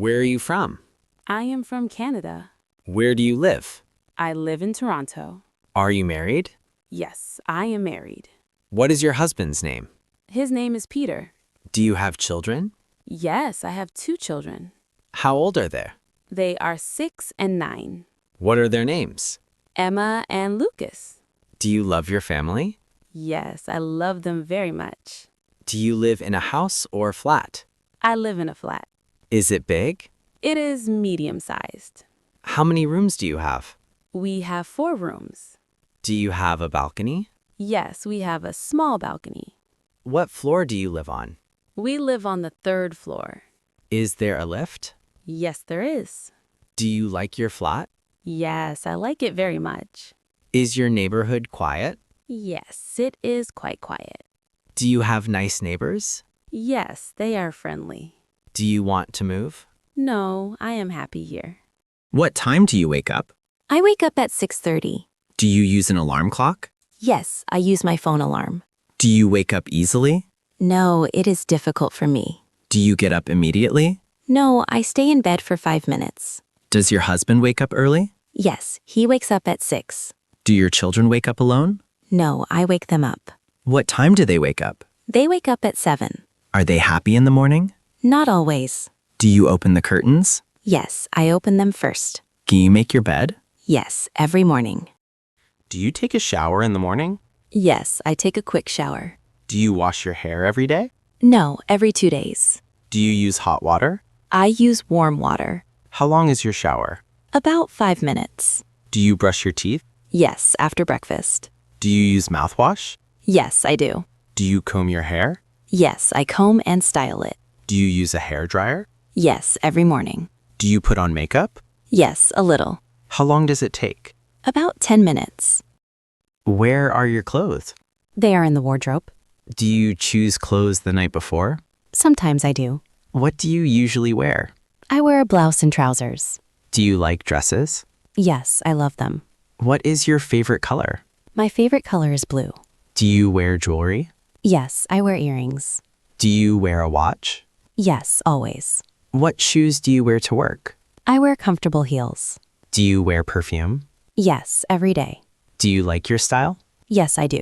Where are you from? I am from Canada. Where do you live? I live in Toronto. Are you married? Yes, I am married. What is your husband's name? His name is Peter. Do you have children? Yes, I have 2 children. How old are they? They are 6 and 9. What are their names? Emma and Lucas. Do you love your family? Yes, I love them very much. Do you live in a house or flat? I live in a flat. Is it big? It is medium-sized. How many rooms do you have? We have 4 rooms. Do you have a balcony? Yes, we have a small balcony. What floor do you live on? We live on the 3rd floor. Is there a lift? Yes, there is. Do you like your flat? Yes, I like it very much. Is your neighborhood quiet? Yes, it is quite quiet. Do you have nice neighbors? Yes, they are friendly. Do you want to move? No, I am happy here. What time do you wake up? I wake up at 6:30. Do you use an alarm clock? Yes, I use my phone alarm. Do you wake up easily? No, it is difficult for me. Do you get up immediately? No, I stay in bed for 5 minutes. Does your husband wake up early? Yes, he wakes up at 6. Do your children wake up alone? No, I wake them up. What time do they wake up? They wake up at 7. Are they happy in the morning? Not always. Do you open the curtains? Yes, I open them first. Can you make your bed? Yes, every morning. Do you take a shower in the morning? Yes, I take a quick shower. Do you wash your hair every day? No, every 2 days. Do you use hot water? I use warm water. How long is your shower? About 5 minutes. Do you brush your teeth? Yes, after breakfast. Do you use mouthwash? Yes, I do. Do you comb your hair? Yes, I comb and style it. Do you use a hair dryer? Yes, every morning. Do you put on makeup? Yes, a little. How long does it take? About 10 minutes. Where are your clothes? They are in the wardrobe. Do you choose clothes the night before? Sometimes I do. What do you usually wear? I wear a blouse and trousers. Do you like dresses? Yes, I love them. What is your favorite color? My favorite color is blue. Do you wear jewelry? Yes, I wear earrings. Do you wear a watch? Yes, always. What shoes do you wear to work? I wear comfortable heels. Do you wear perfume? Yes, every day. Do you like your style? Yes, I do.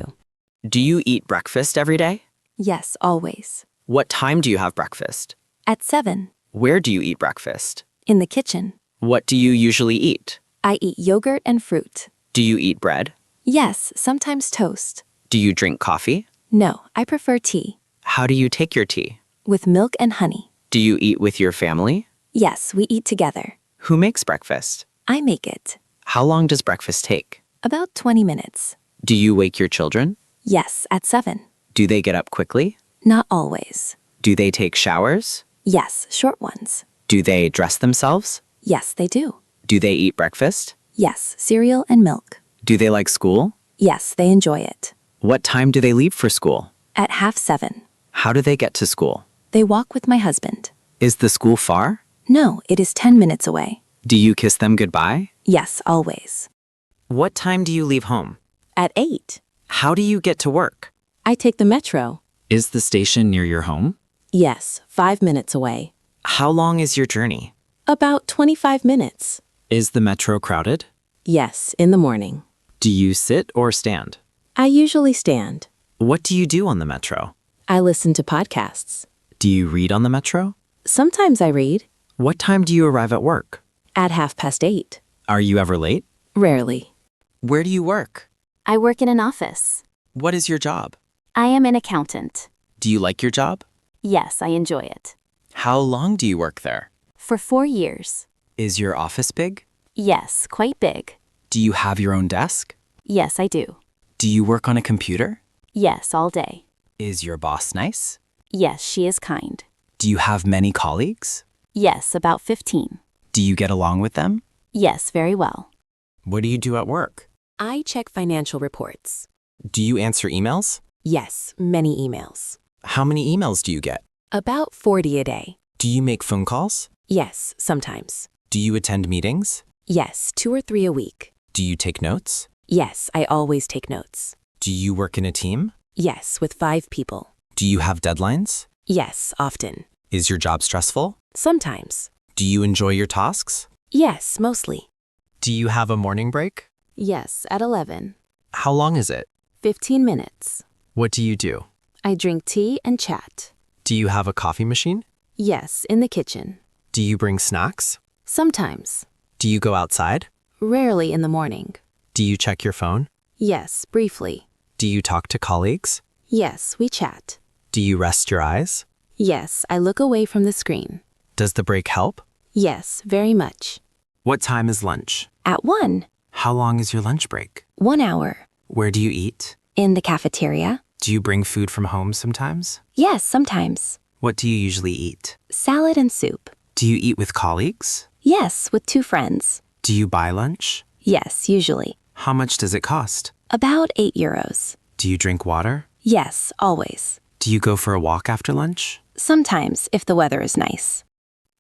Do you eat breakfast every day? Yes, always. What time do you have breakfast? At 7. Where do you eat breakfast? In the kitchen. What do you usually eat? I eat yogurt and fruit. Do you eat bread? Yes, sometimes toast. Do you drink coffee? No, I prefer tea. How do you take your tea? With milk and honey. Do you eat with your family? Yes, we eat together. Who makes breakfast? I make it. How long does breakfast take? About 20 minutes. Do you wake your children? Yes, at 7. Do they get up quickly? Not always. Do they take showers? Yes, short ones. Do they dress themselves? Yes, they do. Do they eat breakfast? Yes, cereal and milk. Do they like school? Yes, they enjoy it. What time do they leave for school? At 6:30. How do they get to school? They walk with my husband. Is the school far? No, it is 10 minutes away. Do you kiss them goodbye? Yes, always. What time do you leave home? At 8. How do you get to work? I take the metro. Is the station near your home? Yes, 5 minutes away. How long is your journey? About 25 minutes. Is the metro crowded? Yes, in the morning. Do you sit or stand? I usually stand. What do you do on the metro? I listen to podcasts. Do you read on the metro? Sometimes I read. What time do you arrive at work? At 8:30. Are you ever late? Rarely. Where do you work? I work in an office. What is your job? I am an accountant. Do you like your job? Yes, I enjoy it. How long do you work there? For 4 years. Is your office big? Yes, quite big. Do you have your own desk? Yes, I do. Do you work on a computer? Yes, all day. Is your boss nice? Yes, she is kind. Do you have many colleagues? Yes, about 15. Do you get along with them? Yes, very well. What do you do at work? I check financial reports. Do you answer emails? Yes, many emails. How many emails do you get? About 40 a day. Do you make phone calls? Yes, sometimes. Do you attend meetings? Yes, 2 or 3 a week. Do you take notes? Yes, I always take notes. Do you work in a team? Yes, with 5 people. Do you have deadlines? Yes, often. Is your job stressful? Sometimes. Do you enjoy your tasks? Yes, mostly. Do you have a morning break? Yes, at 11. How long is it? 15 minutes. What do you do? I drink tea and chat. Do you have a coffee machine? Yes, in the kitchen. Do you bring snacks? Sometimes. Do you go outside? Rarely in the morning. Do you check your phone? Yes, briefly. Do you talk to colleagues? Yes, we chat. Do you rest your eyes? Yes, I look away from the screen. Does the break help? Yes, very much. What time is lunch? At 1. How long is your lunch break? 1 hour. Where do you eat? In the cafeteria? Do you bring food from home sometimes? Yes, sometimes. What do you usually eat? Salad and soup. Do you eat with colleagues? Yes, with 2 friends. Do you buy lunch? Yes, usually. How much does it cost? About €8. Do you drink water? Yes, always. Do you go for a walk after lunch? Sometimes, if the weather is nice.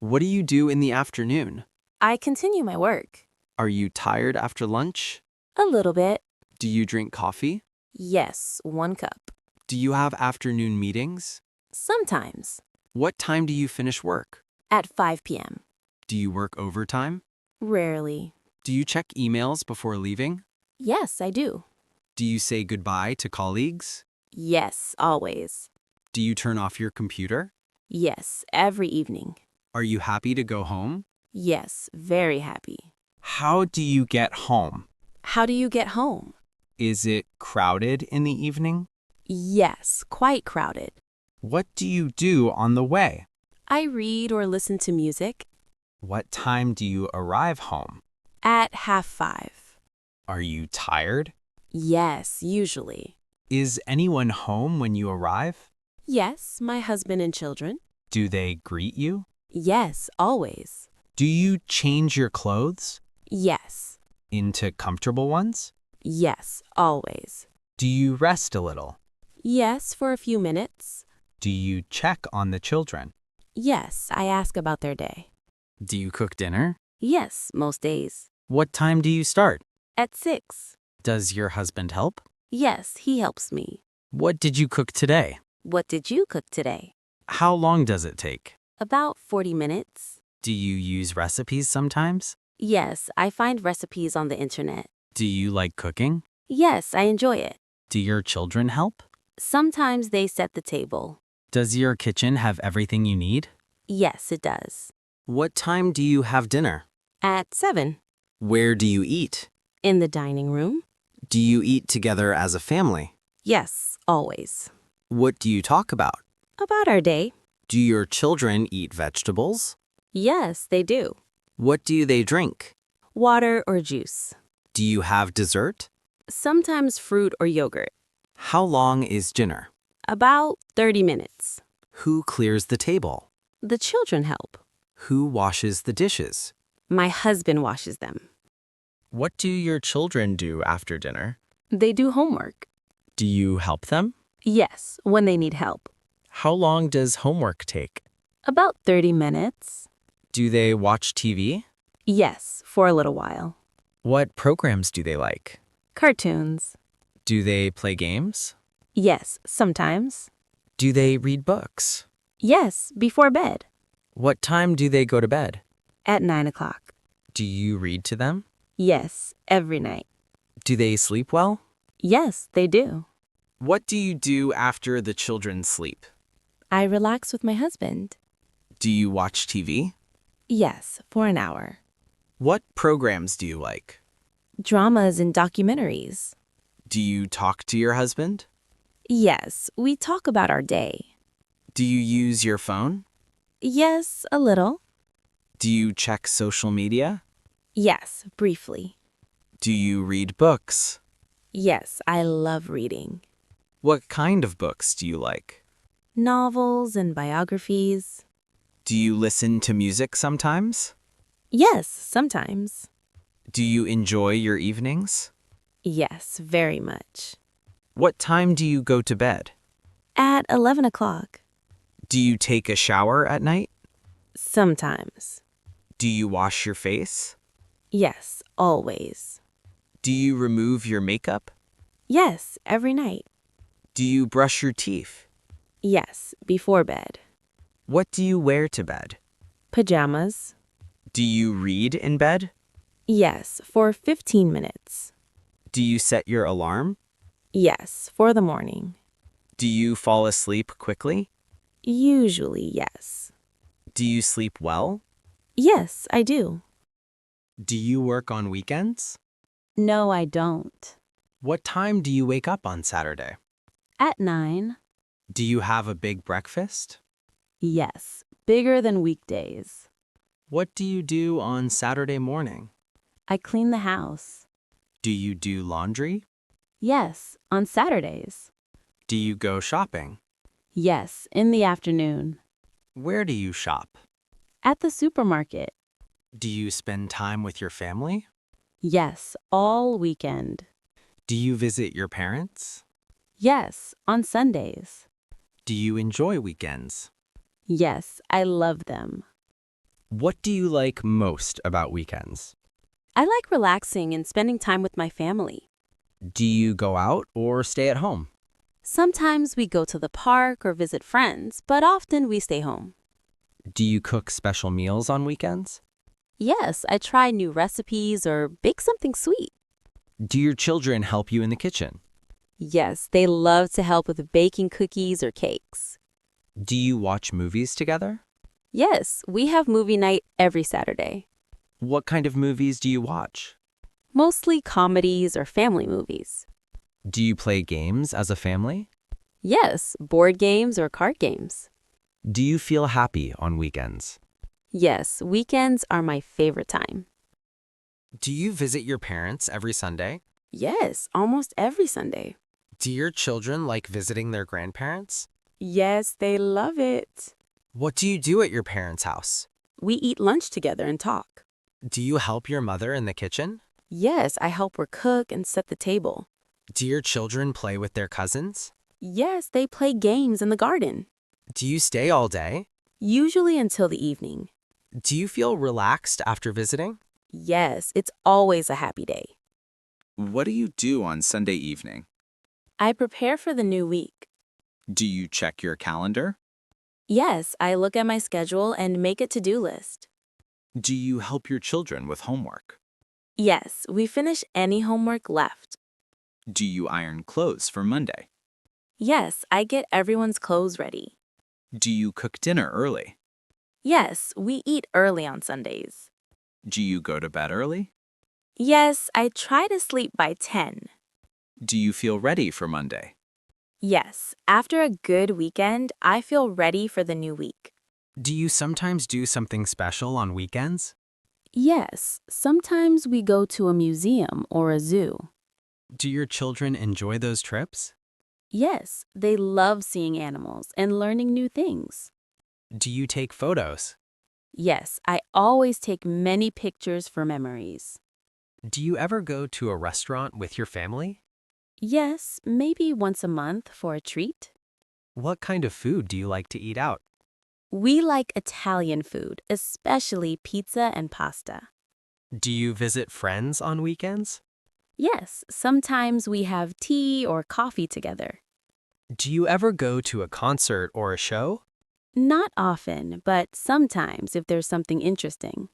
What do you do in the afternoon? I continue my work. Are you tired after lunch? A little bit. Do you drink coffee? Yes, 1 cup. Do you have afternoon meetings? Sometimes. What time do you finish work? At 5 p.m. Do you work overtime? Rarely. Do you check emails before leaving? Yes, I do. Do you say goodbye to colleagues? Yes, always. Do you turn off your computer? Yes, every evening. Are you happy to go home? Yes, very happy. How do you get home? How do you get home? Is it crowded in the evening? Yes, quite crowded. What do you do on the way? I read or listen to music. What time do you arrive home? At 5:30. Are you tired? Yes, usually. Is anyone home when you arrive? Yes, my husband and children. Do they greet you? Yes, always. Do you change your clothes Yes. into comfortable ones? Yes, always. Do you rest a little? Yes, for a few minutes. Do you check on the children? Yes, I ask about their day. Do you cook dinner? Yes, most days. What time do you start? At 6. Does your husband help? Yes, he helps me. What did you cook today? What did you cook today? How long does it take? About 40 minutes. Do you use recipes sometimes? Yes, I find recipes on the internet. Do you like cooking? Yes, I enjoy it. Do your children help? Sometimes they set the table. Does your kitchen have everything you need? Yes, it does. What time do you have dinner? At 7. Where do you eat? In the dining room? Do you eat together as a family? Yes, always. What do you talk about? About our day? Do your children eat vegetables? Yes, they do. What do they drink? Water or juice. Do you have dessert? Sometimes fruit or yogurt. How long is dinner? About 30 minutes. Who clears the table? The children help. Who washes the dishes? My husband washes them. What do your children do after dinner? They do homework. Do you help them? Yes, when they need help. How long does homework take? About 30 minutes. Do they watch TV? Yes, for a little while. What programs do they like? Cartoons. Do they play games? Yes, sometimes. Do they read books? Yes, before bed. What time do they go to bed? At 9 o'clock. Do you read to them? Yes, every night. Do they sleep well? Yes, they do. What do you do after the children sleep? I relax with my husband. Do you watch TV? Yes, for an hour. What programs do you like? Dramas and documentaries. Do you talk to your husband? Yes, we talk about our day. Do you use your phone? Yes, a little. Do you check social media? Yes, briefly. Do you read books? Yes, I love reading. What kind of books do you like? Novels and biographies. Do you listen to music sometimes? Yes, sometimes. Do you enjoy your evenings? Yes, very much. What time do you go to bed? At 11 o'clock. Do you take a shower at night? Sometimes. Do you wash your face? Yes, always. Do you remove your makeup? Yes, every night. Do you brush your teeth? Yes, before bed. What do you wear to bed? Pajamas. Do you read in bed? Yes, for 15 minutes. Do you set your alarm? Yes, for the morning. Do you fall asleep quickly? Usually, yes. Do you sleep well? Yes, I do. Do you work on weekends? No, I don't. What time do you wake up on Saturday? At 9? Do you have a big breakfast? Yes, bigger than weekdays. What do you do on Saturday morning? I clean the house. Do you do laundry? Yes, on Saturdays. Do you go shopping? Yes, in the afternoon. Where do you shop? At the supermarket. Do you spend time with your family? Yes, all weekend. Do you visit your parents? Yes, on Sundays. Do you enjoy weekends? Yes, I love them. What do you like most about weekends? I like relaxing and spending time with my family. Do you go out or stay at home? Sometimes we go to the park or visit friends, but often we stay home. Do you cook special meals on weekends? Yes, I try new recipes or bake something sweet. Do your children help you in the kitchen? Yes, they love to help with baking cookies or cakes. Do you watch movies together? Yes, we have movie night every Saturday. What kind of movies do you watch? Mostly comedies or family movies. Do you play games as a family? Yes, board games or card games. Do you feel happy on weekends? Yes, weekends are my favorite time. Do you visit your parents every Sunday? Yes, almost every Sunday. Do your children like visiting their grandparents? Yes, they love it. What do you do at your parents' house? We eat lunch together and talk. Do you help your mother in the kitchen? Yes, I help her cook and set the table. Do your children play with their cousins? Yes, they play games in the garden. Do you stay all day? Usually until the evening. Do you feel relaxed after visiting? Yes, it's always a happy day. What do you do on Sunday evening? I prepare for the new week. Do you check your calendar? Yes, I look at my schedule and make a to-do list. Do you help your children with homework? Yes, we finish any homework left. Do you iron clothes for Monday? Yes, I get everyone's clothes ready. Do you cook dinner early? Yes, we eat early on Sundays. Do you go to bed early? Yes, I try to sleep by 10. Do you feel ready for Monday? Yes, after a good weekend, I feel ready for the new week. Do you sometimes do something special on weekends? Yes, sometimes we go to a museum or a zoo. Do your children enjoy those trips? Yes, they love seeing animals and learning new things. Do you take photos? Yes, I always take many pictures for memories. Do you ever go to a restaurant with your family? Yes, maybe once a month for a treat. What kind of food do you like to eat out? We like Italian food, especially pizza and pasta. Do you visit friends on weekends? Yes, sometimes we have tea or coffee together. Do you ever go to a concert or a show? Not often, but sometimes if there's something interesting.